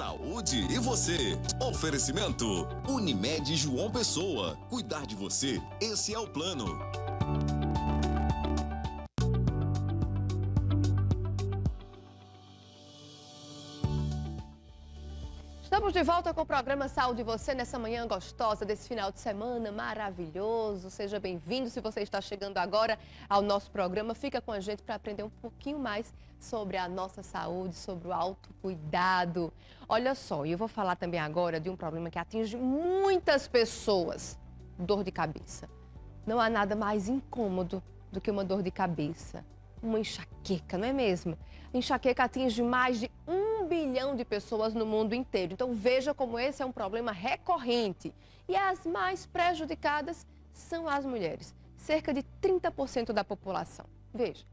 saúde e você. Oferecimento Unimed João Pessoa. Cuidar de você, esse é o plano. Estamos de volta com o programa Saúde e Você nessa manhã gostosa desse final de semana maravilhoso. Seja bem-vindo. Se você está chegando agora ao nosso programa, fica com a gente para aprender um pouquinho mais sobre a nossa saúde, sobre o autocuidado. Olha só, eu vou falar também agora de um problema que atinge muitas pessoas: dor de cabeça. Não há nada mais incômodo do que uma dor de cabeça, uma enxaqueca, não é mesmo? A enxaqueca atinge mais de 1 bilhão de pessoas no mundo inteiro. Então veja como esse é um problema recorrente. E as mais prejudicadas são as mulheres, cerca de 30% da população. Veja.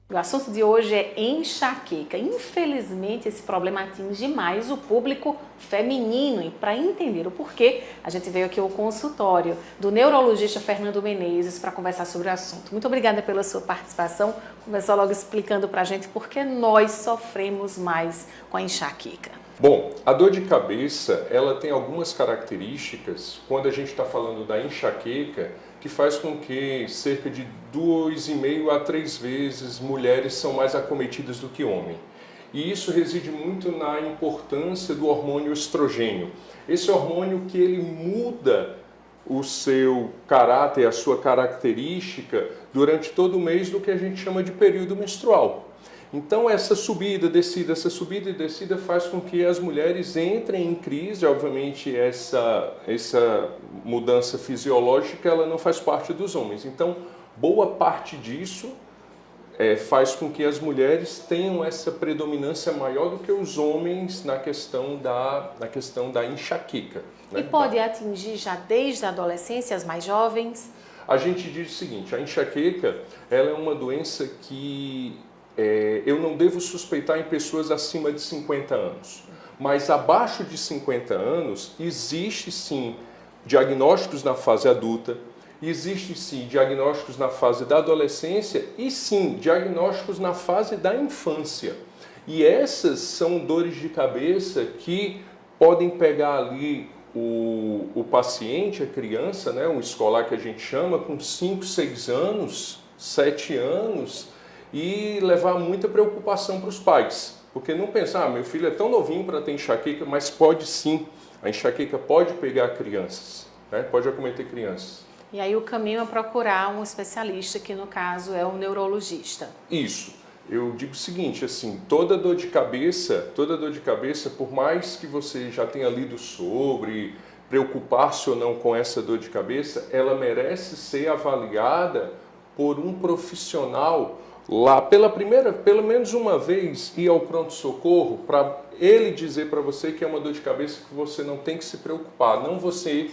O assunto de hoje é enxaqueca. Infelizmente, esse problema atinge mais o público feminino. E para entender o porquê, a gente veio aqui ao consultório do neurologista Fernando Menezes para conversar sobre o assunto. Muito obrigada pela sua participação. Começar logo explicando para a gente por que nós sofremos mais com a enxaqueca. Bom, a dor de cabeça, ela tem algumas características, quando a gente está falando da enxaqueca, que faz com que cerca de 2,5 a 3 vezes mulheres são mais acometidas do que homens. E isso reside muito na importância do hormônio estrogênio. Esse hormônio que ele muda o seu caráter, a sua característica durante todo o mês do que a gente chama de período menstrual. Então essa subida e descida faz com que as mulheres entrem em crise. Obviamente essa mudança fisiológica ela não faz parte dos homens. Então boa parte disso faz com que as mulheres tenham essa predominância maior do que os homens na questão da enxaqueca. E pode atingir já desde a adolescência as mais jovens? A gente diz o seguinte: a enxaqueca ela é uma doença que eu não devo suspeitar em pessoas acima de 50 anos. Mas abaixo de 50 anos, existe sim diagnósticos na fase adulta, existe sim diagnósticos na fase da adolescência e sim diagnósticos na fase da infância. E essas são dores de cabeça que podem pegar ali o paciente, a criança, né, o escolar que a gente chama, com 5, 6 anos, 7 anos, e levar muita preocupação para os pais. Porque não pensar, meu filho é tão novinho para ter enxaqueca, mas pode sim, a enxaqueca pode pegar crianças, né? Pode acometer crianças. E aí o caminho é procurar um especialista, que no caso é um neurologista. Isso. Eu digo o seguinte, assim, toda dor de cabeça, por mais que você já tenha lido sobre, preocupar-se ou não com essa dor de cabeça, ela merece ser avaliada por um profissional lá pelo menos uma vez, ir ao pronto-socorro para ele dizer para você que é uma dor de cabeça que você não tem que se preocupar, não você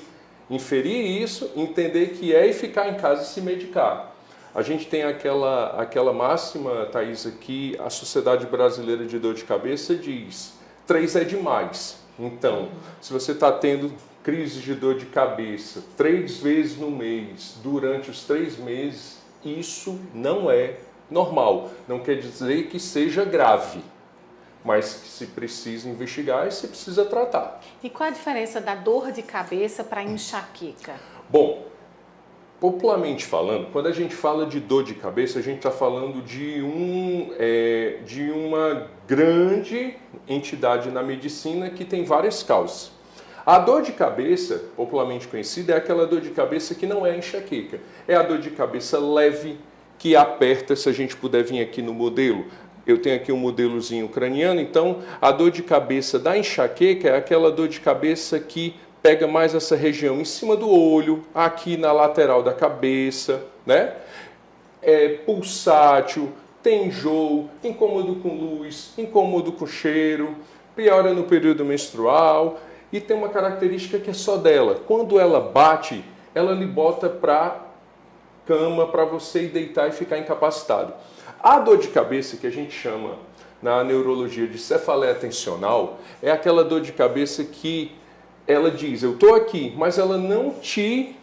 inferir isso, entender que é e ficar em casa e se medicar. A gente tem aquela máxima, Thaisa, que a Sociedade Brasileira de Dor de Cabeça diz: 3 é demais. Então, se você está tendo crise de dor de cabeça 3 vezes no mês, durante os 3 meses, isso não é normal. Não quer dizer que seja grave, mas que se precisa investigar e se precisa tratar. E qual a diferença da dor de cabeça para a enxaqueca? Bom, popularmente falando, quando a gente fala de dor de cabeça, a gente está falando de uma grande entidade na medicina que tem várias causas. A dor de cabeça, popularmente conhecida, é aquela dor de cabeça que não é enxaqueca. É a dor de cabeça leve, que aperta. Se a gente puder vir aqui no modelo, eu tenho aqui um modelozinho craniano, então a dor de cabeça da enxaqueca é aquela dor de cabeça que pega mais essa região em cima do olho, aqui na lateral da cabeça, né? É pulsátil, tem enjoo, incômodo com luz, incômodo com cheiro, piora no período menstrual e tem uma característica que é só dela. Quando ela bate, ela lhe bota para cama para você ir deitar e ficar incapacitado. A dor de cabeça, que a gente chama na neurologia de cefaleia tensional, é aquela dor de cabeça que ela diz: eu estou aqui, mas ela não te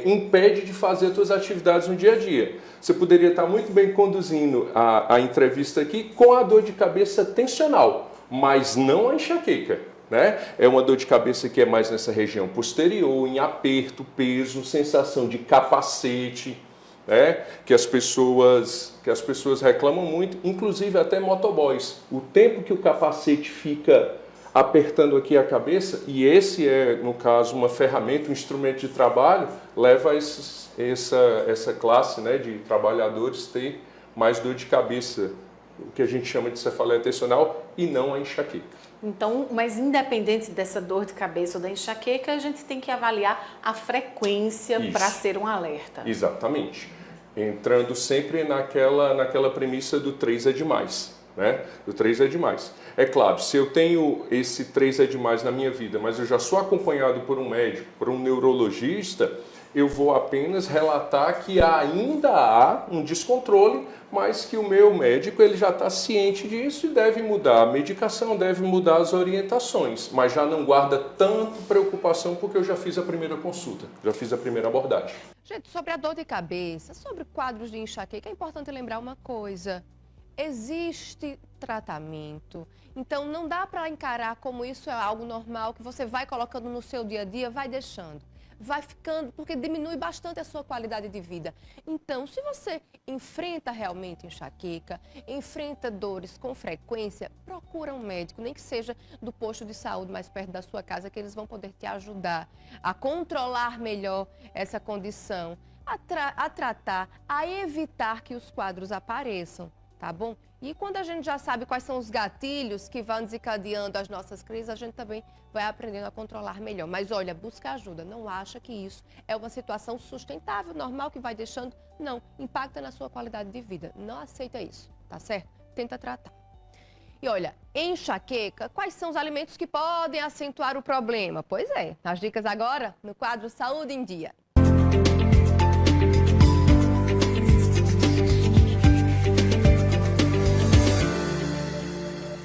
impede de fazer as suas atividades no dia a dia. Você poderia estar muito bem conduzindo a entrevista aqui com a dor de cabeça tensional, mas não a enxaqueca, né? É uma dor de cabeça que é mais nessa região posterior, em aperto, peso, sensação de capacete, né? Que as pessoas reclamam muito, inclusive até motoboys. O tempo que o capacete fica apertando aqui a cabeça, e esse é, no caso, uma ferramenta, um instrumento de trabalho, leva essa classe, né, de trabalhadores ter mais dor de cabeça, o que a gente chama de cefaleia tensional, e não a enxaqueca. Então, mas independente dessa dor de cabeça ou da enxaqueca, a gente tem que avaliar a frequência para ser um alerta. Exatamente. Entrando sempre naquela premissa do 3 é demais, né? Do 3 é demais. É claro, se eu tenho esse 3 é demais na minha vida, mas eu já sou acompanhado por um médico, por um neurologista, eu vou apenas relatar que ainda há um descontrole, mas que o meu médico ele já está ciente disso e deve mudar a medicação, deve mudar as orientações, mas já não guarda tanta preocupação porque eu já fiz a primeira consulta, já fiz a primeira abordagem. Gente, sobre a dor de cabeça, sobre quadros de enxaqueca, é importante lembrar uma coisa. Existe tratamento, então não dá para encarar como isso é algo normal, que você vai colocando no seu dia a dia, vai deixando. Vai ficando, porque diminui bastante a sua qualidade de vida. Então, se você enfrenta realmente enxaqueca, enfrenta dores com frequência, procura um médico, nem que seja do posto de saúde mais perto da sua casa, que eles vão poder te ajudar a controlar melhor essa condição, a tratar, a evitar que os quadros apareçam, tá bom? E quando a gente já sabe quais são os gatilhos que vão desencadeando as nossas crises, a gente também vai aprendendo a controlar melhor. Mas olha, busca ajuda, não acha que isso é uma situação sustentável, normal, que vai deixando, não, impacta na sua qualidade de vida. Não aceita isso, tá certo? Tenta tratar. E olha, enxaqueca, quais são os alimentos que podem acentuar o problema? Pois é, as dicas agora no quadro Saúde em Dia.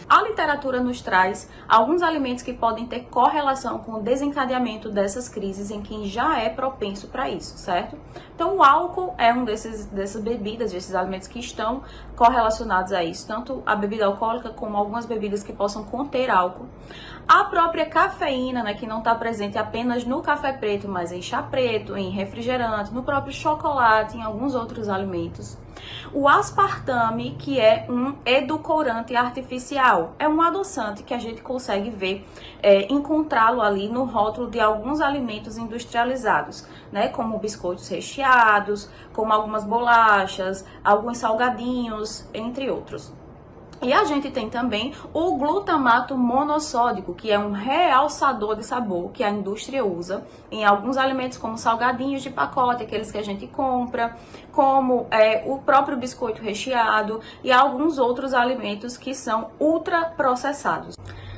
A literatura nos traz alguns alimentos que podem ter correlação com o desencadeamento dessas crises em quem já é propenso para isso, certo? Então, o álcool é um dessas bebidas, desses alimentos que estão correlacionados a isso, tanto a bebida alcoólica como algumas bebidas que possam conter álcool. A própria cafeína, né, que não está presente apenas no café preto, mas em chá preto, em refrigerante, no próprio chocolate, em alguns outros alimentos. O aspartame, que é um edulcorante artificial, é um adoçante que a gente consegue ver, encontrá-lo ali no rótulo de alguns alimentos industrializados, né, como biscoitos recheados, como algumas bolachas, alguns salgadinhos, entre outros. E a gente tem também o glutamato monossódico, que é um realçador de sabor que a indústria usa em alguns alimentos, como salgadinhos de pacote, aqueles que a gente compra, como o próprio biscoito recheado e alguns outros alimentos que são ultraprocessados.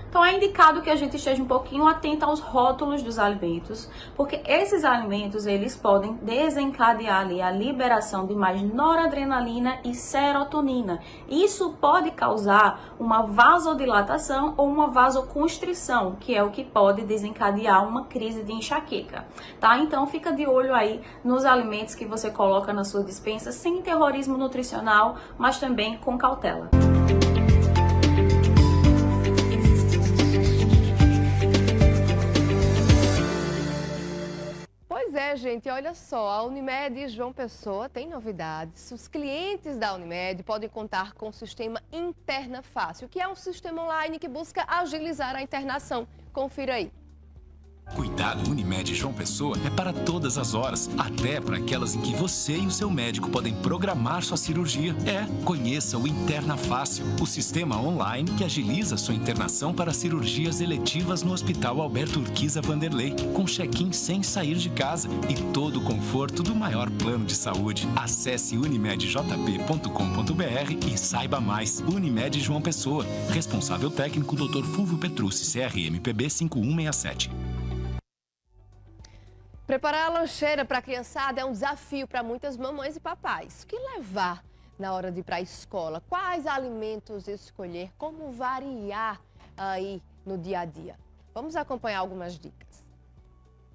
Então é indicado que a gente esteja um pouquinho atento aos rótulos dos alimentos, porque esses alimentos eles podem desencadear ali a liberação de mais noradrenalina e serotonina. Isso pode causar uma vasodilatação ou uma vasoconstrição, que é o que pode desencadear uma crise de enxaqueca, tá? Então fica de olho aí nos alimentos que você coloca na sua despensa, sem terrorismo nutricional, mas também com cautela. Pois é, gente, olha só, a Unimed João Pessoa tem novidades. Os clientes da Unimed podem contar com o sistema Interna Fácil, que é um sistema online que busca agilizar a internação. Confira aí. Cuidado Unimed João Pessoa é para todas as horas, até para aquelas em que você e o seu médico podem programar sua cirurgia. Conheça o Interna Fácil, o sistema online que agiliza sua internação para cirurgias eletivas no Hospital Alberto Urquiza Vanderlei, com check-in sem sair de casa e todo o conforto do maior plano de saúde. Acesse unimedjp.com.br e saiba mais. Unimed João Pessoa, responsável técnico Dr. Fulvio Petrucci, CRMPB 5167. Preparar a lancheira para a criançada é um desafio para muitas mamães e papais. O que levar na hora de ir para a escola? Quais alimentos escolher? Como variar aí no dia a dia? Vamos acompanhar algumas dicas.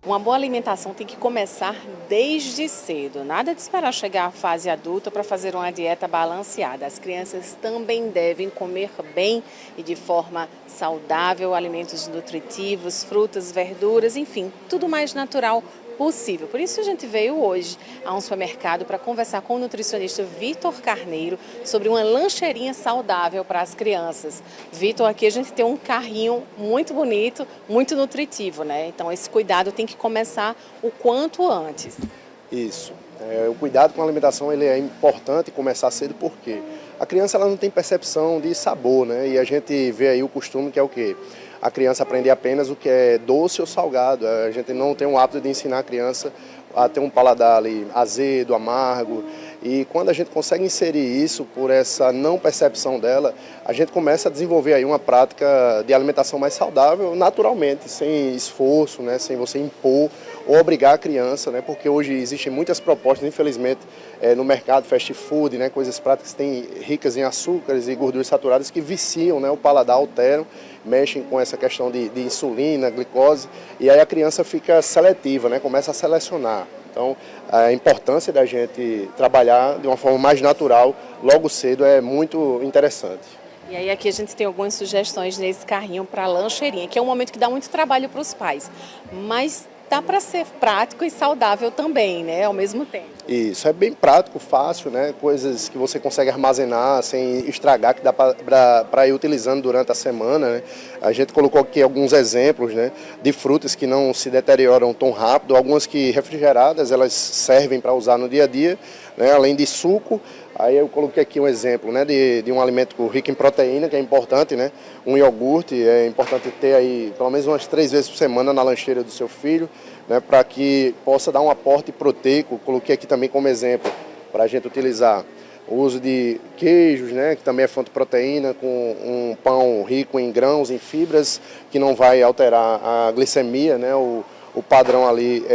Uma boa alimentação tem que começar desde cedo. Nada de esperar chegar à fase adulta para fazer uma dieta balanceada. As crianças também devem comer bem e de forma saudável, alimentos nutritivos, frutas, verduras, enfim, tudo mais natural possível. Por isso a gente veio hoje a um supermercado para conversar com o nutricionista Vitor Carneiro sobre uma lancheirinha saudável para as crianças. Vitor, aqui a gente tem um carrinho muito bonito, muito nutritivo, né? Então esse cuidado tem que começar o quanto antes. Isso. O cuidado com a alimentação ele é importante começar cedo porque a criança ela não tem percepção de sabor, né? E a gente vê aí o costume que é o quê? A criança aprender apenas o que é doce ou salgado. A gente não tem o hábito de ensinar a criança a ter um paladar ali azedo, amargo. E quando a gente consegue inserir isso por essa não percepção dela, a gente começa a desenvolver aí uma prática de alimentação mais saudável naturalmente, sem esforço, né, sem você impor ou obrigar a criança, né, porque hoje existem muitas propostas, infelizmente, no mercado, fast food, né, coisas práticas ricas em açúcares e gorduras saturadas que viciam, né, o paladar, alteram, mexem com essa questão de insulina, glicose, e aí a criança fica seletiva, né, começa a selecionar. Então, a importância da gente trabalhar de uma forma mais natural, logo cedo, é muito interessante. E aí aqui a gente tem algumas sugestões nesse carrinho para a lancheirinha, que é um momento que dá muito trabalho para os pais, mas dá para ser prático e saudável também, né, ao mesmo tempo. Isso, é bem prático, fácil, né, coisas que você consegue armazenar sem estragar, que dá para ir utilizando durante a semana, né. A gente colocou aqui alguns exemplos, né, de frutas que não se deterioram tão rápido, algumas que refrigeradas, elas servem para usar no dia a dia, né, além de suco. Aí eu coloquei aqui um exemplo, né, de um alimento rico em proteína, que é importante, né, um iogurte, é importante ter aí pelo menos umas 3 vezes por semana na lancheira do seu filho, né, para que possa dar um aporte proteico. Coloquei aqui também como exemplo para a gente utilizar o uso de queijos, né, que também é fonte de proteína, com um pão rico em grãos, em fibras, que não vai alterar a glicemia, né, o padrão ali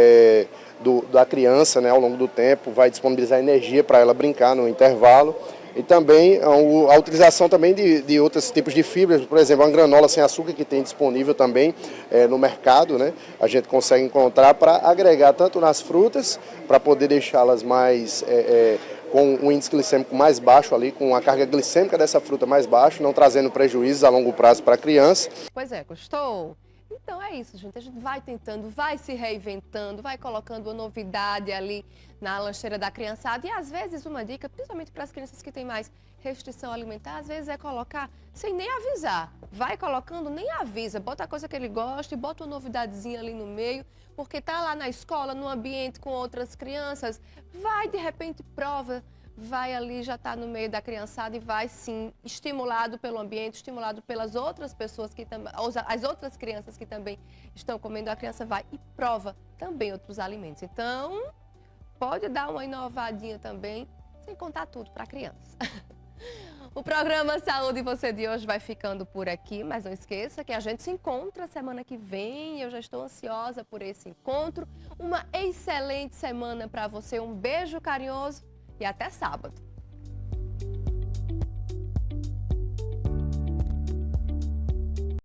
da criança, né, ao longo do tempo, vai disponibilizar energia para ela brincar no intervalo. E também a utilização também de outros tipos de fibras, por exemplo, uma granola sem açúcar que tem disponível também no mercado, né? A gente consegue encontrar para agregar tanto nas frutas, para poder deixá-las mais com um índice glicêmico mais baixo ali, com a carga glicêmica dessa fruta mais baixa, não trazendo prejuízos a longo prazo para a criança. Pois é, gostou? Então é isso, gente. A gente vai tentando, vai se reinventando, vai colocando uma novidade ali na lancheira da criançada. E às vezes uma dica, principalmente para as crianças que têm mais restrição alimentar, às vezes é colocar sem nem avisar. Vai colocando, nem avisa. Bota a coisa que ele gosta e bota uma novidadezinha ali no meio, porque tá lá na escola, no ambiente com outras crianças, vai de repente prova. Vai ali, já está no meio da criançada e vai sim, estimulado pelo ambiente, estimulado pelas outras pessoas que também, as outras crianças que também estão comendo, a criança vai e prova também outros alimentos. Então, pode dar uma inovadinha também, sem contar tudo para a criança. O programa Saúde e Você de hoje vai ficando por aqui, mas não esqueça que a gente se encontra semana que vem. Eu já estou ansiosa por esse encontro. Uma excelente semana para você, um beijo carinhoso. E até sábado.